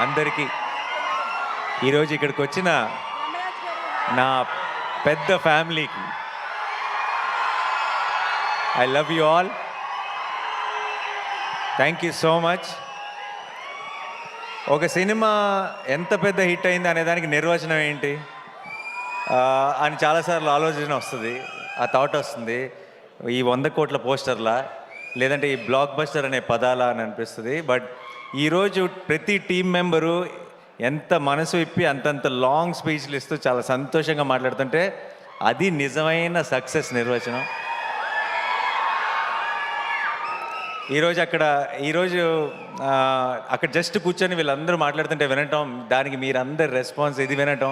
అందరికీ ఈరోజు ఇక్కడికి వచ్చిన నా పెద్ద ఫ్యామిలీకి I love you all. Thank you so much. ఒక సినిమా ఎంత పెద్ద హిట్ అయింది అనే దానికి నిర్వచనం ఏంటి అని చాలాసార్లు ఆలోచన వస్తుంది, ఆ థాట్ వస్తుంది. ఈ 100 కోట్ల పోస్టర్లా లేదంటే ఈ బ్లాక్ బస్టర్ అనే పదాలా అని అనిపిస్తుంది. బట్ ఈరోజు ప్రతి టీం మెంబరు ఎంత మనసు విప్పి అంతంత లాంగ్ స్పీచ్లు ఇస్తూ చాలా సంతోషంగా మాట్లాడుతుంటే అది నిజమైన సక్సెస్ నిర్వచనం. ఈరోజు అక్కడ జస్ట్ కూర్చొని వీళ్ళందరూ మాట్లాడుతుంటే వినటం, దానికి మీరందరు రెస్పాన్స్ ఇది వినటం,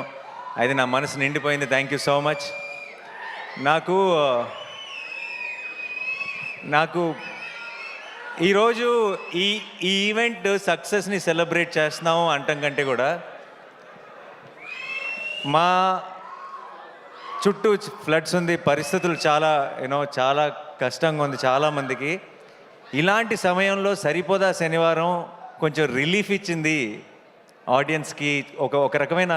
అది నా మనసు నిండిపోయింది. Thank you so much. నాకు ఈరోజు ఈ ఈవెంట్ సక్సెస్ని సెలబ్రేట్ చేస్తున్నాము అంటాం కంటే కూడా మా చుట్టూ ఫ్లడ్స్ ఉంది, పరిస్థితులు చాలా చాలా కష్టంగా ఉంది చాలామందికి. ఇలాంటి సమయంలో సరిపోదా శనివారం కొంచెం రిలీఫ్ ఇచ్చింది ఆడియన్స్కి. ఒక రకమైన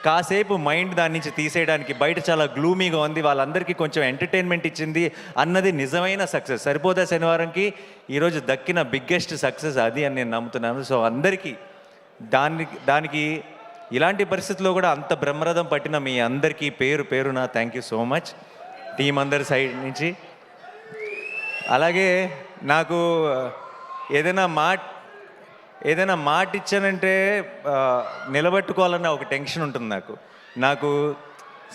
కాసేపు మైండ్ దాని నుంచి తీసేయడానికి. బయట చాలా గ్లూమీగా ఉంది, వాళ్ళందరికీ కొంచెం ఎంటర్టైన్మెంట్ ఇచ్చింది అన్నది నిజమైన సక్సెస్. సరిపోదా శనివారంకి ఈరోజు దక్కిన బిగ్గెస్ట్ సక్సెస్ అది అని నేను నమ్ముతున్నాను. సో అందరికీ దానికి ఇలాంటి పరిస్థితుల్లో కూడా అంత బ్రహ్మరథం పట్టిన మీ అందరికీ పేరున thank you so much team అందరి సైడ్ నుంచి. అలాగే నాకు ఏదైనా మాట ఇచ్చానంటే నిలబెట్టుకోవాలన్న ఒక టెన్షన్ ఉంటుంది నాకు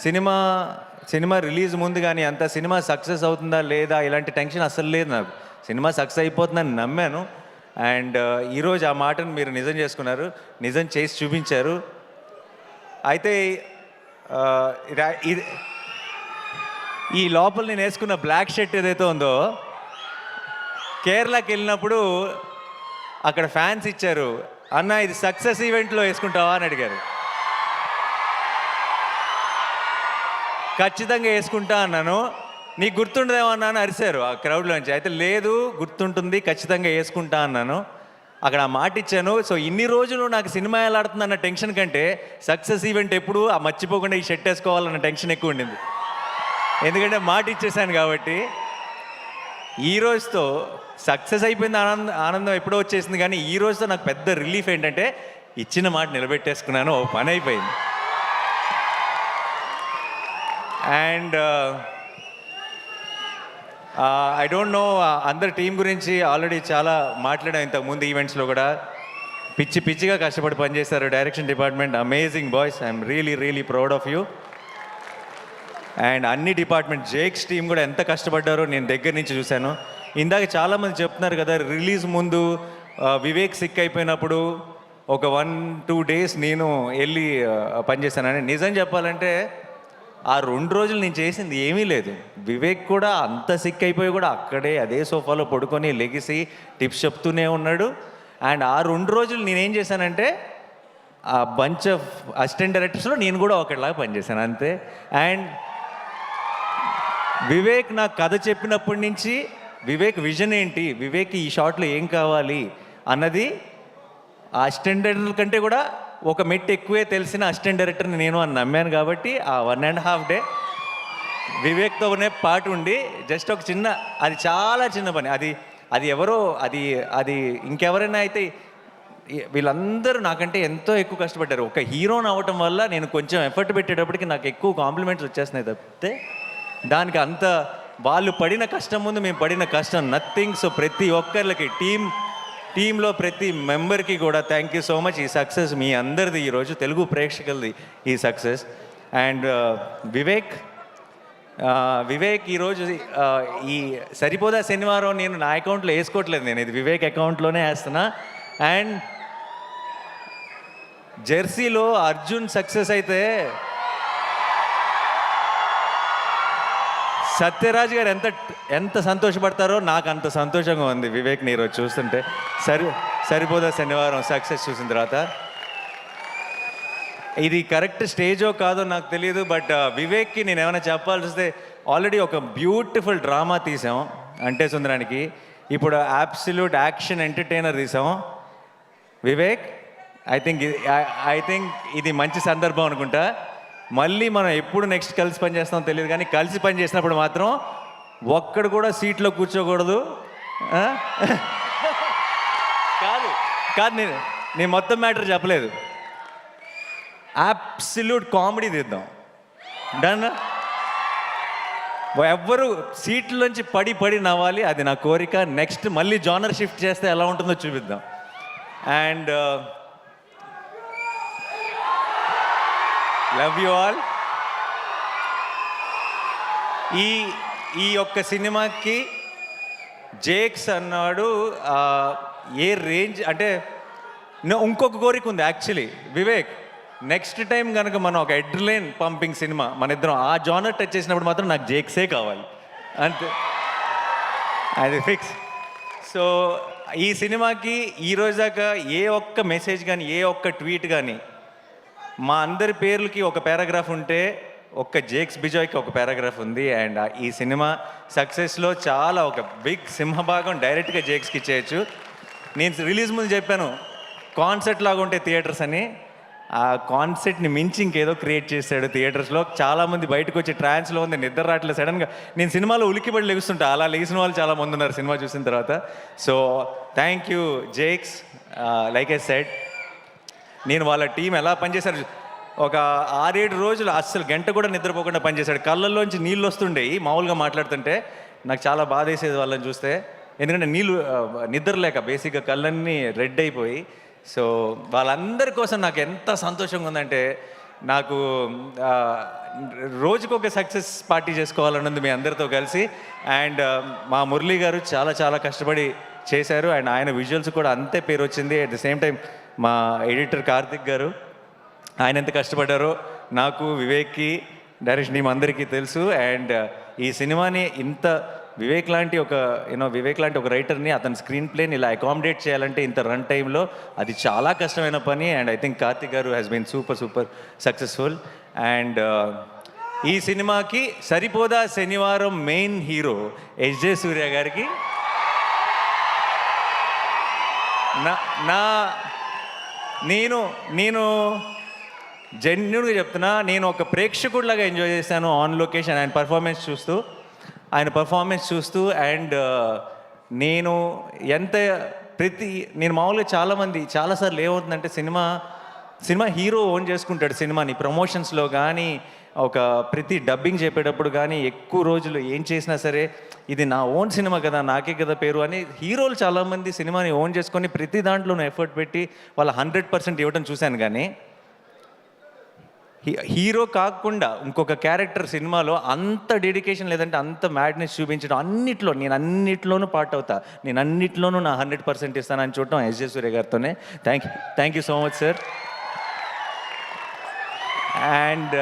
సినిమా రిలీజ్ ముందు కానీ అంత సినిమా సక్సెస్ అవుతుందా లేదా ఇలాంటి టెన్షన్ అస్సలు లేదు నాకు. సినిమా సక్సెస్ అయిపోతుందని నమ్మాను. అండ్ ఈరోజు ఆ మాటను మీరు నిజం చేసుకున్నారు, నిజం చేసి చూపించారు. అయితే ఈ లోపల నేను వేసుకున్న బ్లాక్ షర్ట్ ఏదైతే ఉందో కేరళకి వెళ్ళినప్పుడు అక్కడ ఫ్యాన్స్ ఇచ్చారు, అన్న ఇది సక్సెస్ ఈవెంట్లో వేసుకుంటావా అని అడిగారు. ఖచ్చితంగా వేసుకుంటా అన్నాను. నీకు గుర్తుండదేమో అన్నాను, అరిశారు ఆ క్రౌడ్లోంచి. అయితే లేదు గుర్తుంటుంది, ఖచ్చితంగా వేసుకుంటా అన్నాను. అక్కడ ఆ మాట ఇచ్చాను. సో ఇన్ని రోజులు నాకు సినిమా ఎలా ఆడుతుంది అన్న టెన్షన్ కంటే సక్సెస్ ఈవెంట్ ఎప్పుడు ఆ మర్చిపోకుండా ఈ షర్ట్ వేసుకోవాలన్న టెన్షన్ ఎక్కువ ఉండింది. ఎందుకంటే మాట ఇచ్చేసాను కాబట్టి. ఈ రోజుతో సక్సెస్ అయిపోయింది, ఆనందం ఎప్పుడో వచ్చేసింది. కానీ ఈ రోజుతో నాకు పెద్ద రిలీఫ్ ఏంటంటే ఇచ్చిన మాట నిలబెట్టేసుకున్నాను, ఓ పని అయిపోయింది. అండ్ ఐ డోంట్ నో, అందరి టీం గురించి ఆల్రెడీ చాలా మాట్లాడాం ఇంతకుముందు ఈవెంట్స్లో కూడా. పిచ్చిగా కష్టపడి పనిచేశారు direction department. Amazing boys, I'm really proud of you. And అన్ని డిపార్ట్మెంట్, జేక్స్ టీం కూడా ఎంత కష్టపడ్డారో నేను దగ్గర నుంచి చూశాను. ఇందాక చాలామంది చెప్తున్నారు కదా, రిలీజ్ ముందు వివేక్ సిక్ అయిపోయినప్పుడు ఒక 1-2 డేస్ నేను వెళ్ళి పనిచేశానని. నిజం చెప్పాలంటే ఆ 2 రోజులు నేను చేసింది ఏమీ లేదు. వివేక్ కూడా అంత సిక్ అయిపోయి కూడా అక్కడే అదే సోఫాలో పడుకొని లెగిసి టిప్స్ చెప్తూనే ఉన్నాడు. అండ్ ఆ 2 రోజులు నేనేం చేశానంటే ఆ బంచ్ ఆఫ్ అసిస్టెంట్ డైరెక్టర్స్లో నేను కూడా ఒకటిలాగా పనిచేశాను అంతే. అండ్ వివేక్ నాకు కథ చెప్పినప్పటి నుంచి వివేక్ విజన్ ఏంటి, వివేక్ ఈ షాట్లో ఏం కావాలి అన్నది ఆ అసిస్టెంట్ డైరెక్టర్ కంటే కూడా ఒక మెట్టు ఎక్కువే తెలిసిన అసిస్టెంట్ డైరెక్టర్ని నేను అని నమ్మాను. కాబట్టి ఆ 1.5 డే వివేక్తోనే పాటు ఉండి జస్ట్ ఒక చిన్న, అది చాలా చిన్న పని, అది ఎవరో అది ఇంకెవరైనా అయితే వీళ్ళందరూ నాకంటే ఎంతో ఎక్కువ కష్టపడ్డారు. ఒక హీరోని అవ్వటం వల్ల నేను కొంచెం ఎఫర్ట్ పెట్టేటప్పటికి నాకు ఎక్కువ కాంప్లిమెంట్స్ వచ్చేస్తున్నాయి తప్పితే దానికి అంత వాళ్ళు పడిన కష్టం ముందు మేము పడిన కష్టం నథింగ్. సో ప్రతి ఒక్కరికి టీంలో ప్రతి మెంబర్కి కూడా థ్యాంక్ యూ సో మచ్. ఈ సక్సెస్ మీ అందరిది, ఈరోజు తెలుగు ప్రేక్షకులది ఈ సక్సెస్. అండ్ వివేక్ ఈరోజు ఈ సరిపోదా శనివారం నేను నా అకౌంట్లో వేసుకోవట్లేదు, నేను ఇది వివేక్ అకౌంట్లోనే వేస్తున్నా. అండ్ జెర్సీలో అర్జున్ సక్సెస్ అయితే సత్యరాజ్ గారు ఎంత సంతోషపడతారో నాకు అంత సంతోషంగా ఉంది వివేక్ని ఈరోజు చూస్తుంటే. సరిపోదా శనివారం సక్సెస్ చూసిన తర్వాత. ఇది కరెక్ట్ స్టేజో కాదో నాకు తెలియదు, బట్ వివేక్కి నేను ఏమైనా చెప్పాల్సి వస్తే ఆల్రెడీ ఒక బ్యూటిఫుల్ డ్రామా తీసాం అంటే సుందరానికి, ఇప్పుడు అబ్సల్యూట్ యాక్షన్ ఎంటర్టైనర్ తీసాం. వివేక్, ఐ థింక్ ఇది మంచి సందర్భం అనుకుంటా. మళ్ళీ మనం ఎప్పుడు నెక్స్ట్ కలిసి పని చేస్తామో తెలియదు, కానీ కలిసి పని చేసినప్పుడు మాత్రం ఒక్కడు కూడా సీట్లో కూర్చోకూడదు. కాదు కాదు నేను మొత్తం మ్యాటర్ చెప్పలేదు. అబ్సల్యూట్ కామెడీ తీద్దాం. డన్. ఎవ్వరు సీట్లోంచి పడి నవ్వాలి, అది నా కోరిక. నెక్స్ట్ మళ్ళీ జానర్ షిఫ్ట్ చేస్తే ఎలా ఉంటుందో చూపిద్దాం. And love you all. ఈ ఒక్క సినిమాకి జేక్స్ అన్నాడు ఏ రేంజ్ అంటే, ఇంకొక కోరిక ఉంది యాక్చువల్లీ వివేక్. నెక్స్ట్ టైం కనుక మనం ఒక ఎడ్రిలైన్ పంపింగ్ సినిమా మన ఇద్దరం ఆ జానర్ టచ్ చేసినప్పుడు మాత్రం నాకు జేక్సే కావాలి అంతే, అది ఫిక్స్. సో ఈ సినిమాకి ఈరోజు దాకా ఏ ఒక్క మెసేజ్ కానీ ఏ ఒక్క ట్వీట్ కానీ, మా అందరి పేర్లకి ఒక పారాగ్రాఫ్ ఉంటే ఒక్క జేక్స్ బిజాయ్కి ఒక పారాగ్రాఫ్ ఉంది. అండ్ ఈ సినిమా సక్సెస్లో చాలా ఒక బిగ్ సింహభాగం డైరెక్ట్గా జేక్స్కి ఇచ్చేయచ్చు. నేను రిలీజ్ ముందు చెప్పాను కాన్సెప్ట్ లాగా ఉంటే థియేటర్స్ అని. ఆ కాన్సెప్ట్ని మించి ఇంకేదో క్రియేట్ చేశాడు థియేటర్స్లో. చాలామంది బయటకు వచ్చి ట్రాన్స్లో ఉంది, నిద్ర రావట్లేదు. సడన్గా నేను సినిమాలో ఉలికిపడి లెగుస్తుంటా, అలా లెగిసిన వాళ్ళు చాలామంది ఉన్నారు సినిమా చూసిన తర్వాత. So thank you Jakes. Like I said, నేను వాళ్ళ టీం ఎలా పనిచేశారు, ఒక 6-7 రోజులు అస్సలు గంట కూడా నిద్రపోకుండా పనిచేశాడు. కళ్ళల్లోంచి నీళ్ళు వస్తుండేవి మామూలుగా మాట్లాడుతుంటే. నాకు చాలా బాధ వేసేది వాళ్ళని చూస్తే, ఎందుకంటే నిద్ర లేక బేసిక్గా కళ్ళన్నీ రెడ్ అయిపోయి. సో వాళ్ళందరి కోసం నాకు ఎంత సంతోషంగా ఉందంటే, నాకు రోజుకొక సక్సెస్ పార్టీ చేసుకోవాలన్నది మీ అందరితో కలిసి. అండ్ మా మురళీ గారు చాలా చాలా కష్టపడి చేశారు, అండ్ ఆయన విజువల్స్ కూడా అంతే పేరు వచ్చింది. అట్ ద సేమ్ టైం మా ఎడిటర్ కార్తిక్ గారు, ఆయన ఎంత కష్టపడ్డారో నాకు, వివేక్కి, డైరెక్షన్ టీం అందరికీ తెలుసు. అండ్ ఈ సినిమాని ఇంత వివేక్ లాంటి ఒక రైటర్ని అతని స్క్రీన్ ప్లేని ఇలా అకామిడేట్ చేయాలంటే ఇంత రన్ టైంలో అది చాలా కష్టమైన పని. అండ్ ఐ థింక్ కార్తిక్ గారు has been super successful. And ఈ సినిమాకి సరిపోదా శనివారం మెయిన్ హీరో ఎస్జే సూర్య గారికి నేను జెన్యున్గా చెప్తున్నా, నేను ఒక ప్రేక్షకుడిలాగా ఎంజాయ్ చేశాను ఆన్ లొకేషన్ ఆయన పర్ఫార్మెన్స్ చూస్తూ. అండ్ నేను మామూలుగా చాలాసార్లు ఏమవుతుందంటే, సినిమా హీరో ఓన్ చేసుకుంటాడు సినిమాని. ప్రమోషన్స్లో కానీ ప్రతి డబ్బింగ్ చెప్పేటప్పుడు కానీ ఎక్కువ రోజులు ఏం చేసినా సరే ఇది నా ఓన్ సినిమా కదా, నాకే కదా పేరు అని హీరోలు చాలామంది సినిమాని ఓన్ చేసుకొని ప్రతి దాంట్లోనూ ఎఫర్ట్ పెట్టి వాళ్ళ 100% ఇవ్వడం చూశాను. కానీ హీరో కాకుండా ఇంకొక క్యారెక్టర్ సినిమాలో అంత డెడికేషన్ లేదంటే అంత మ్యాడ్నెస్ చూపించడం, నేను అన్నిట్లోనూ పార్ట్ అవుతా, నేను అన్నిట్లోనూ నా 100% ఇస్తానని చూడటం ఎస్జే సూర్య గారితోనే. Thank you so much sir. And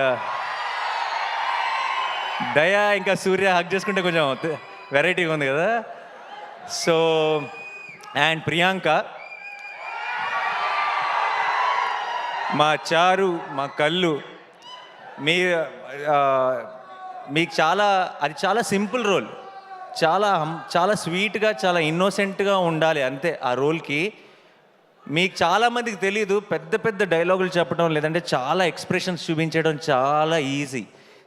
Daya ఇంకా సూర్య హక్ చేసుకుంటే కొంచెం వెరైటీగా ఉంది కదా. సో అండ్ ప్రియాంక, మా చారు, మా కళ్ళు, మీకు చాలా సింపుల్ రోల్, చాలా స్వీట్గా చాలా ఇన్నోసెంట్గా ఉండాలి అంతే ఆ రోల్కి. మీకు చాలామందికి తెలీదు, పెద్ద డైలాగులు చెప్పడం లేదంటే చాలా ఎక్స్ప్రెషన్స్ చూపించడం చాలా ఈజీ.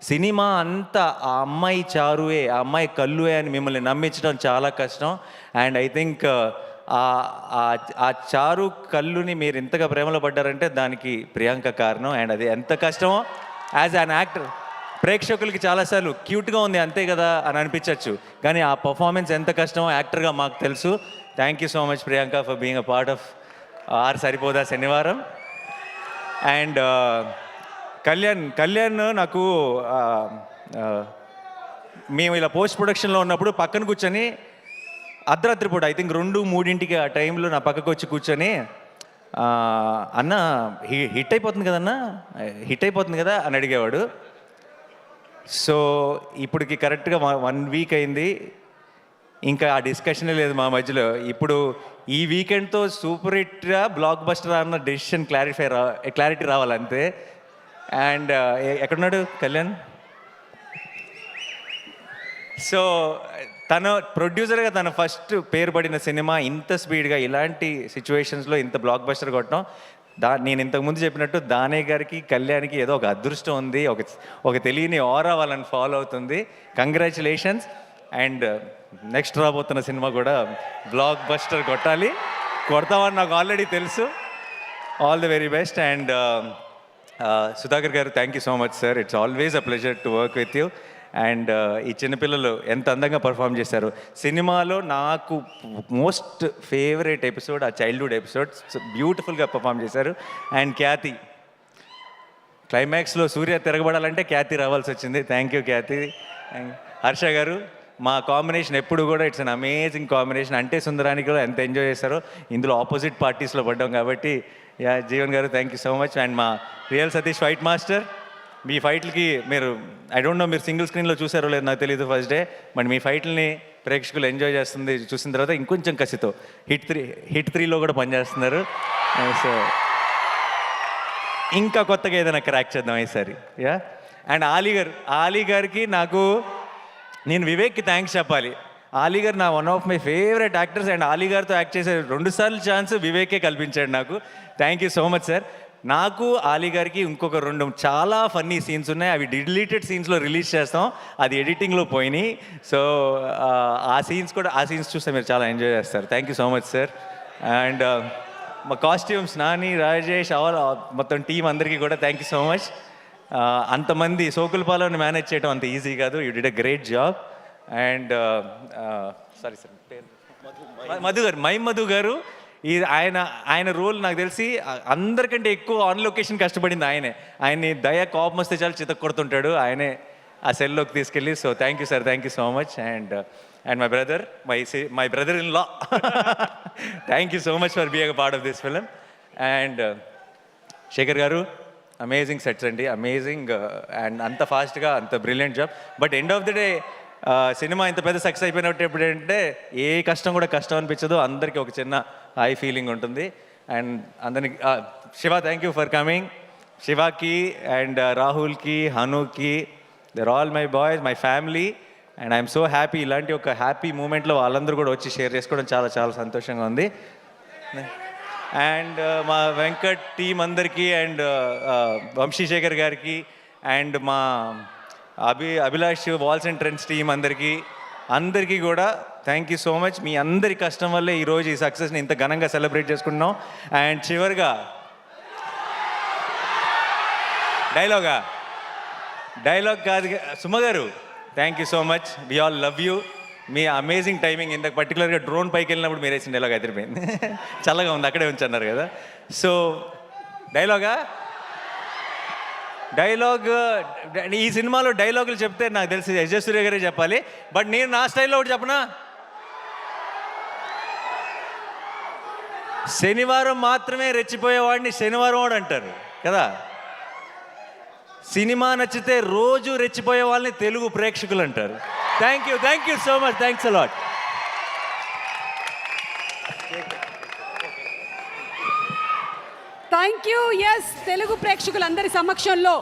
సినిమా అంతా ఆ అమ్మాయి చారువే, ఆ అమ్మాయి కళ్ళువే అని మిమ్మల్ని నమ్మించడం చాలా కష్టం. అండ్ ఐ థింక్ ఆ చారు కళ్ళుని మీరు ఇంతగా ప్రేమలో పడ్డారంటే దానికి ప్రియాంక కారణం. అండ్ అది ఎంత కష్టమో యాజ్ అన్ యాక్టర్ ప్రేక్షకులకి చాలాసార్లు క్యూట్గా ఉంది అంతే కదా అని అనిపించవచ్చు, కానీ ఆ పర్ఫార్మెన్స్ ఎంత కష్టమో యాక్టర్గా మాకు తెలుసు. Thank you so much Priyanka for being a part of our Saripodhaa Sanivaaram. And Kalyan నాకు మేము ఇలా పోస్ట్ ప్రొడక్షన్లో ఉన్నప్పుడు పక్కన కూర్చొని అర్ధరాత్రి పూట ఐ థింక్ 2-3 ఆ టైంలో నా పక్కకు వచ్చి కూర్చొని, అన్న హిట్ అయిపోతుంది కదా అని అడిగేవాడు. సో ఇప్పటికి కరెక్ట్గా 1 వీక్ అయింది, ఇంకా ఆ డిస్కషనే లేదు మా మధ్యలో. ఇప్పుడు ఈ వీకెండ్తో సూపర్ హిట్గా బ్లాక్ బస్టర్ అన్న డెసిషన్ క్లారిటీ రావాలంతే. అండ్ ఎక్కడున్నాడు కళ్యాణ్? సో తన ప్రొడ్యూసర్గా తన ఫస్ట్ పేరు పడిన సినిమా ఇంత స్పీడ్గా ఇలాంటి సిచ్యువేషన్స్లో ఇంత బ్లాక్ బస్టర్ కొట్టడం, నేను ఇంతకుముందు చెప్పినట్టు దానే గారికి కళ్యాణ్కి ఏదో ఒక అదృష్టం ఉంది, ఒక తెలియని ఆరా వాళ్ళని ఫాలో అవుతుంది. కంగ్రాచులేషన్స్. అండ్ నెక్స్ట్ రాబోతున్న సినిమా కూడా బ్లాక్ బస్టర్ కొడతామని నాకు ఆల్రెడీ తెలుసు. All the very best. And Sudhakar గారు, thank you so much sir. It's always a pleasure to work with you. And ఈ చిన్నపిల్లలు ఎంత అందంగా పర్ఫామ్ చేశారు. సినిమాలో నాకు మోస్ట్ ఫేవరెట్ ఎపిసోడ్ ఆ చైల్డ్హుడ్ ఎపిసోడ్, బ్యూటిఫుల్గా పర్ఫామ్ చేశారు. అండ్ ఖ్యాతి, క్లైమాక్స్లో సూర్య తిరగబడాలంటే ఖ్యాతి రావాల్సి వచ్చింది. థ్యాంక్ యూ ఖ్యాతి. హర్ష గారు, మా కాంబినేషన్ ఎప్పుడు కూడా ఇట్స్ అన్ అమేజింగ్ కాంబినేషన్. అంటే సుందరానికి కూడా ఎంత ఎంజాయ్ చేశారో, ఇందులో ఆపోజిట్ పార్టీస్లో పడ్డాం కాబట్టి. యా జీవన్ గారు, thank you so much. And మా రియల్ సతీష్ ఫైట్ మాస్టర్, మీ ఫైట్లకి మీరు ఐ డోంట్ నో మీరు సింగిల్ స్క్రీన్లో చూసారో లేదు నాకు తెలియదు ఫస్ట్ డే, బట్ మీ ఫైట్లని ప్రేక్షకులు ఎంజాయ్ చేస్తుంది చూసిన తర్వాత ఇంకొంచెం కసితో హిట్ 3లో కూడా పనిచేస్తున్నారు. సో ఇంకా కొత్తగా ఏదైనా క్రాక్ చేద్దాం ఈసారి. యా. అండ్ ఆలీ గారికి నేను వివేక్కి థ్యాంక్స్ చెప్పాలి. ఆలీ గారు నా one of my favourite actors. And Ali గారితో యాక్ట్ చేసే 2 సార్లు ఛాన్స్ వివేకే కల్పించాడు నాకు. Thank you so much sir. నాకు ఆలీ గారికి ఇంకొక 2 చాలా ఫన్నీ సీన్స్ ఉన్నాయి, అవి డిలీటెడ్ సీన్స్లో రిలీజ్ చేస్తాం, అది ఎడిటింగ్లో పోయినాయి. సో ఆ సీన్స్ చూస్తే మీరు చాలా ఎంజాయ్ చేస్తారు. Thank you so much sir. And మా కాస్ట్యూమ్స్ నాని, రాజేష్, మొత్తం టీం అందరికీ కూడా థ్యాంక్ యూ సో మచ్. అంతమంది సోకులపాలను మేనేజ్ చేయడం అంత ఈజీ కాదు. You did a great job. And sorry sir Madhu గారు, ఆయన రోల్ నాకు తెలిసి అందరికంటే ఎక్కువ ఆన్ లొకేషన్ కష్టపడింది ఆయన్ని దయ కోపం వస్తే చాలా చితక్ కొడుతుంటాడు, ఆయనే ఆ సెల్లోకి తీసుకెళ్ళి. So thank you sir, thank you so much. And my brother in law, thank you so much for being a part of this film. And Shekhar గారు, అమేజింగ్ సెట్స్ అండి, అమేజింగ్. అండ్ అంత ఫాస్ట్గా అంత brilliant job. But end of the day సినిమా ఇంత పెద్ద success అయిపోయినట్టు ఎప్పుడంటే ఏ కష్టం కూడా కష్టం అనిపించదు, అందరికీ ఒక చిన్న హై ఫీలింగ్ ఉంటుంది. అండ్ అందరికి Shiva, thank you for coming. శివాకి అండ్ రాహుల్కి, హనుకి, there all my boys, my family. And I'm so happy. ఇలాంటి ఒక హ్యాపీ మూమెంట్లో వాళ్ళందరూ కూడా వచ్చి షేర్ చేసుకోవడం చాలా చాలా సంతోషంగా ఉంది. అండ్ మా వెంకట్ టీం అందరికీ, అండ్ వంశీశేఖర్ గారికి, అండ్ మా Abhilash walls and trends team అందరికీ కూడా థ్యాంక్ యూ సో మచ్. మీ అందరి కష్టం వల్లే ఈరోజు ఈ సక్సెస్ని ఇంత ఘనంగా సెలబ్రేట్ చేసుకుంటున్నాం. అండ్ చివరిగా డైలాగ్ కాదు సుమ గారు, thank you so much. We all love you. మీ అమేజింగ్ టైమింగ్. ఇంత పర్టికులర్గా డ్రోన్ పైకి వెళ్ళినప్పుడు మీరు వేసిన డైలాగ్ అదిరిపోయింది. చల్లగా ఉంది, అక్కడే ఉంచన్నారు కదా. సో డైలాగ్ ఈ సినిమాలో డైలాగులు చెప్తే నాకు తెలిసి ఎస్ జే సూర్య గారే చెప్పాలి. బట్ నేను నా స్టైల్లో ఒకటి చెప్పనా, శనివారం మాత్రమే రెచ్చిపోయేవాడిని శనివారం వాడు అంటారు కదా. సినిమా నచ్చితే రోజు రెచ్చిపోయే వాళ్ళని తెలుగు ప్రేక్షకులు అంటారు. Thank you so much. Thanks a lot. Thank you. Yes, తెలుగు ప్రేక్షకులందరి సమక్షంలో